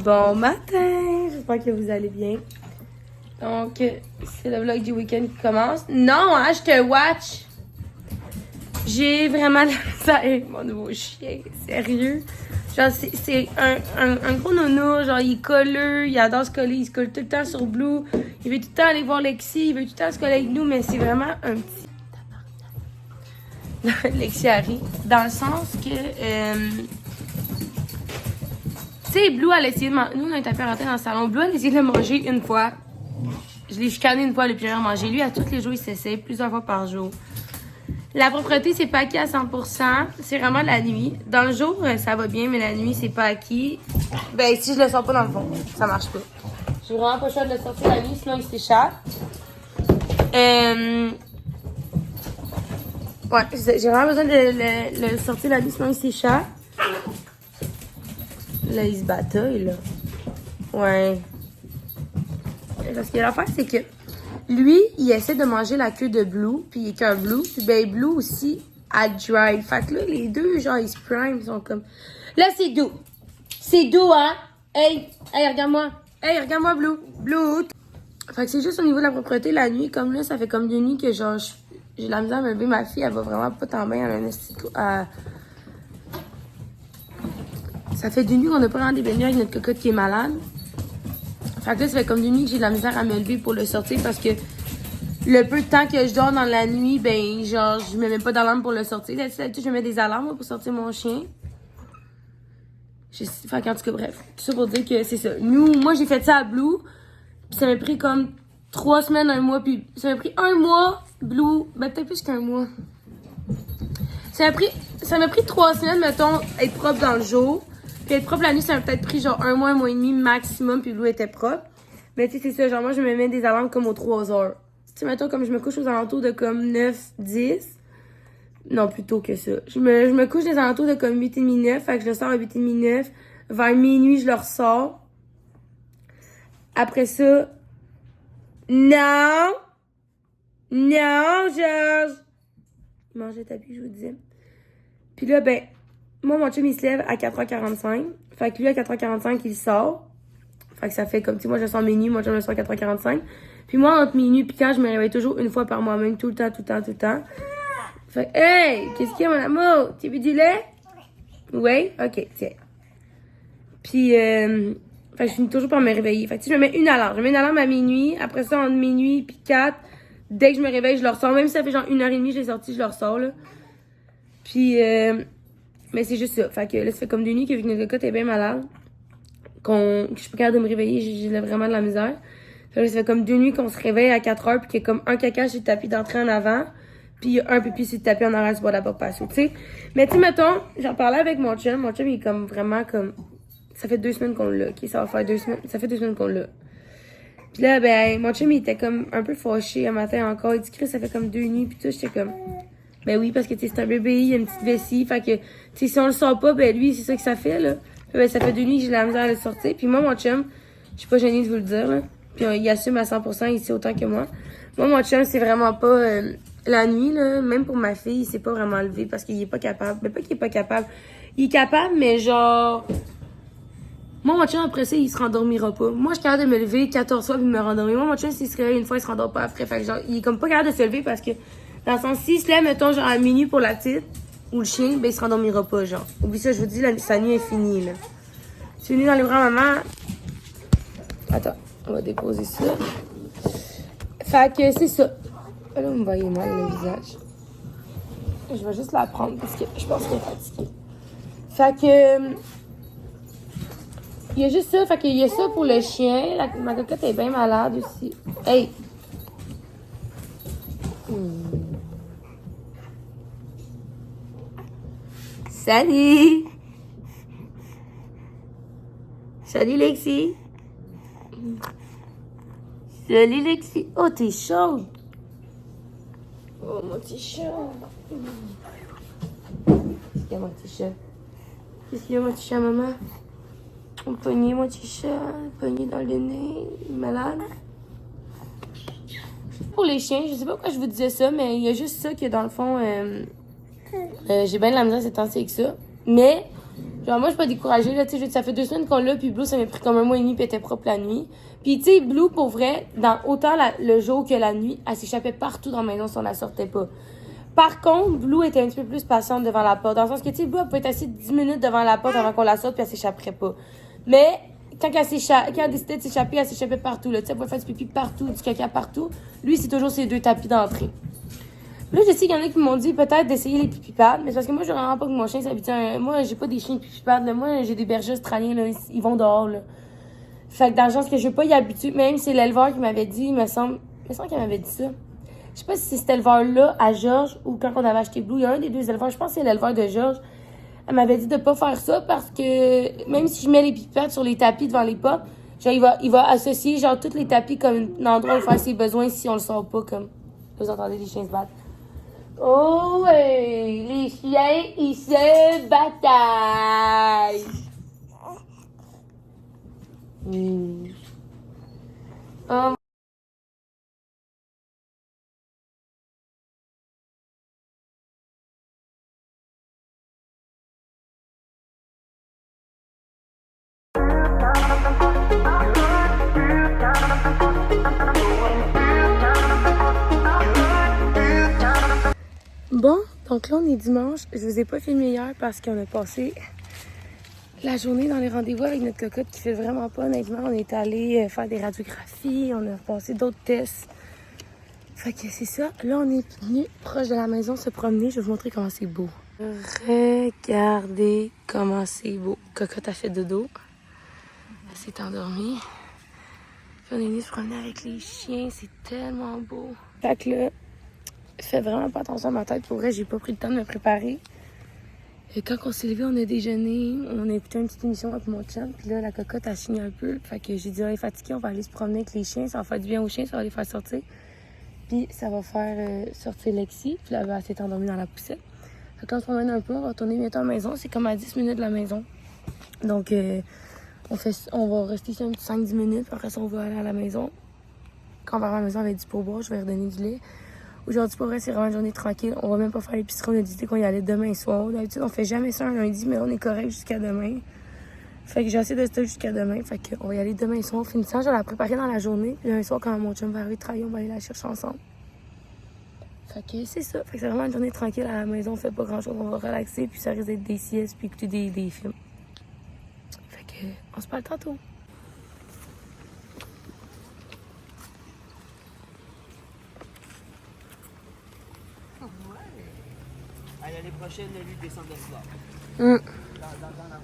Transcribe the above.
Bon matin, j'espère que vous allez bien. Donc, c'est le vlog du week-end qui commence. Non, hein, je te watch. J'ai vraiment la misère avec mon nouveau chien, sérieux. Genre, c'est un gros nounours, genre, il est colleux, il adore se coller, il se colle tout le temps sur Blue. Il veut tout le temps aller voir Lexi, il veut tout le temps se coller avec nous, mais c'est vraiment un petit... Lexi arrive, dans le sens que... tu sais, Blue, elle a essayé de manger... Nous, on est apparentés dans le salon. Blue, elle a essayé de le manger une fois. Je l'ai chicané une fois, le plus manger. Lui, à tous les jours, il s'essaye plusieurs fois par jour. La propreté, c'est pas acquis à 100%. C'est vraiment la nuit. Dans le jour, ça va bien, mais la nuit, c'est pas acquis. Ben, si je le sors pas dans le fond, ça marche pas. J'ai vraiment pas le choix de le sortir la nuit, sinon il s'échappe. Ouais, j'ai vraiment besoin de le sortir la nuit, sinon il s'échappe. Là, il se bataille, là. Ouais. Parce que l'affaire, c'est que lui, il essaie de manger la queue de Blue, puis il est qu'un Blue. Puis ben, Blue aussi, a dry. Fait que là, les deux, genre, ils se prime, ils sont comme... Là, c'est doux. C'est doux, hein? Hey, regarde-moi. Hey, regarde-moi, Blue. Blue. Fait que c'est juste au niveau de la propreté, la nuit, comme là, ça fait comme 2 nuits que, genre, j'ai la misère à me lever. Ma fille, elle va vraiment pas tant bien. Elle a un esti de... Ça fait 2 nuits qu'on n'a pas rendu des baigneurs avec notre cocotte qui est malade. Fait que là, ça fait comme 2 nuits que j'ai de la misère à me lever pour le sortir parce que le peu de temps que je dors dans la nuit, ben, genre, je me mets pas d'alarme pour le sortir. Là, je me mets des alarmes pour sortir mon chien. Fait qu'en tout cas, bref. Tout ça pour dire que c'est ça. Moi, j'ai fait ça à Blue. Puis ça m'a pris comme 3 semaines, 1 mois. Puis ça m'a pris 1 mois, Blue. Ben, peut-être plus qu'1 mois. Ça m'a pris 3 semaines, mettons, être propre dans le jour. Puis être propre la nuit, ça m'a peut-être pris genre 1 mois, 1 mois et demi maximum, puis Blue était propre. Mais tu sais, c'est ça, genre moi, je me mets des alarmes comme aux 3 heures. Tu sais, mettons, comme je me couche aux alentours de comme 9, 10. Non, plus tôt que ça. Je me couche des alentours de comme 8 et demi, 9. Fait que je le sors à 8 et demi, 9. Vers minuit, je le ressors. Après ça... Non! Non, Georges! Il mange le tapis, je vous disais. Puis là, ben... Moi, mon chum, il se lève à 4h45. Fait que lui, à 4h45, il sort. Fait que ça fait comme, tu sais, moi, je sors minuit, mon chum, je sors à 4h45. Puis moi, entre minuit puis quand, je me réveille toujours une fois par mois-même, tout le temps. Fait que, hey, qu'est-ce qu'il y a, mon amour? Tu veux du lait? Oui? Ok, tiens. Puis, fait que je finis toujours par me réveiller. Fait que, tu sais, je me mets une alarme. Je mets une alarme à minuit. Après ça, entre minuit puis 4, dès que je me réveille, je le ressors. Même si ça fait genre 1h30, je l'ai sorti, je le ressors, là. Puis, mais c'est juste ça. Fait que là, ça fait comme 2 nuits que vu que notre cocotte est bien malade, que je suis pas capable de me réveiller, j'ai vraiment de la misère. Fait que là, ça fait comme 2 nuits qu'on se réveille à 4h, puis qu'il y a comme un caca sur le tapis d'entrée en avant, puis il y a un pipi sur le tapis en arrière du bord de la porte patio, tu sais. Mais tu sais, mettons, j'en parlais avec mon chum. Mon chum, il est comme vraiment comme... Ça fait 2 semaines qu'on l'a, ok? Ça va faire 2 semaines. Ça fait 2 semaines qu'on l'a. Puis là, ben, mon chum, il était comme un peu fâché un matin encore. Il dit, Chris, ça fait comme 2 nuits, puis tout, j'étais comme... Ben oui, parce que c'est un bébé, il y a une petite vessie. Fait que, tu sais, si on le sort pas, ben lui, c'est ça que ça fait, là. Ben, ça fait 2 nuits que j'ai la misère à le sortir. Puis moi, mon chum, je suis pas gênée de vous le dire, là. Puis il assume à 100%, il sait autant que moi. Moi, mon chum, c'est vraiment pas la nuit, là. Même pour ma fille, il s'est pas vraiment levé parce qu'il est pas capable. Ben pas qu'il est pas capable. Il est capable, mais genre... Moi, mon chum, après ça, il se rendormira pas. Moi, je suis capable de me lever 14 fois puis de me rendormir. Moi, mon chum, s'il se réveille une fois, il se rendort pas après. Fait que genre, il est comme pas capable de se lever parce que... Dans le sens, s'il se lève, mettons, genre à minuit pour la petite, ou le chien, ben il se rendormira pas, genre. Oublie ça, je vous dis, sa nuit est finie, là. Tu es venu dans les bras, maman? Attends, on va déposer ça. Fait que c'est ça. Là, vous me voyez mal le visage. Je vais juste la prendre parce que je pense qu'elle est fatiguée. Fait que... Il y a juste ça, fait qu'il y a ça pour le chien. Ma cocotte est bien malade aussi. Hey! Salut! Salut Lexi! Salut Lexi! Oh, t'es chaude! Oh, mon petit chat! Qu'est-ce qu'il y a, mon petit chat? Qu'est-ce qu'il y a, mon petit chat, maman? On pognait, mon petit chat. Pogné dans le nez. Malade. Pour les chiens, je sais pas pourquoi je vous disais ça, mais il y a juste ça que dans le fond... j'ai bien de la misère ces temps-ci avec ça. Mais Genre, moi, je suis pas découragée, là, tu sais, ça fait 2 semaines qu'on l'a, puis Blue, ça m'a pris comme 1 mois et demi, puis elle était propre la nuit. Puis, tu sais, Blue, pour vrai, dans autant le jour que la nuit, elle s'échappait partout dans la maison si on la sortait pas. Par contre, Blue était un petit peu plus patiente devant la porte. Dans le sens que, tu sais, Blue, elle peut être assise 10 minutes devant la porte avant qu'on la sorte, puis elle s'échapperait pas. Mais, quand elle décidait de s'échapper, elle s'échappait partout, là. Tu sais, elle pouvait faire du pipi partout, du caca partout. Lui, c'est toujours ses 2 tapis d'entrée. Là, je sais qu'il y en a qui m'ont dit peut-être d'essayer les pipi-pads, mais c'est parce que moi, je veux vraiment pas que mon chien s'habitue à moi, j'ai pas des chiens de pipi-pads, là. Moi, j'ai des bergers australiens, là. Ils vont dehors, là. Fait que dans le sens que je veux pas y habituer, même si c'est l'éleveur qui m'avait dit, il me semble qu'il m'avait dit ça. Je sais pas si c'est cet éleveur-là, à Georges, ou quand on avait acheté Blue, il y a un des 2 éleveurs, je pense que c'est l'éleveur de Georges. Elle m'avait dit de pas faire ça parce que même si je mets les pipi-pads sur les tapis devant les portes, genre, il va associer, genre, tous les tapis comme un endroit où faire ses besoins si on le sort pas, comme. Vous entendez les chiens se battre. Oh, ouais, les chiens, ils se bataillent. Oh. Bon, donc là, on est dimanche. Je vous ai pas filmé hier parce qu'on a passé la journée dans les rendez-vous avec notre cocotte qui fait vraiment pas, honnêtement. On est allé faire des radiographies, on a passé d'autres tests. Fait que c'est ça. Là, on est venu proche de la maison se promener. Je vais vous montrer comment c'est beau. Regardez comment c'est beau. Cocotte a fait dodo. Elle s'est endormie. Puis on est venu se promener avec les chiens. C'est tellement beau. Fait que là, fais vraiment pas attention à ma tête. Pour vrai, j'ai pas pris le temps de me préparer. Et quand on s'est levé, on a déjeuné. On a écouté une petite émission avec mon chum. Puis là, la cocotte a signé un peu. Fait que j'ai dit, on est fatigué, on va aller se promener avec les chiens. Ça va faire du bien aux chiens, ça va les faire sortir. Puis ça va faire sortir Lexi. Puis là, elle s'est endormie dans la poussette. Fait que là, on se promène un peu. On va retourner bientôt à la maison. C'est comme à 10 minutes de la maison. Donc, on va rester ici un petit 5-10 minutes. Puis après ça, on va aller à la maison. Quand on va à la maison avec du pourboire, je vais redonner du lait. Aujourd'hui, pour vrai, c'est vraiment une journée tranquille. On va même pas faire l'épicerie. On a décidé qu'on y allait demain soir. D'habitude, on fait jamais ça un lundi, mais on est correct jusqu'à demain. Fait que j'ai assez de stock jusqu'à demain. Fait qu'on va y aller demain soir. Finissant, je vais la préparer dans la journée. Puis demain soir, quand mon chum va arriver de travailler, on va aller la chercher ensemble. Fait que c'est ça. Fait que c'est vraiment une journée tranquille à la maison. On fait pas grand chose. On va relaxer. Puis ça risque d'être des siestes. Puis écouter des films. Fait que on se parle tantôt. L'année prochaine, lui, descend de ce bord. Mm. Dans la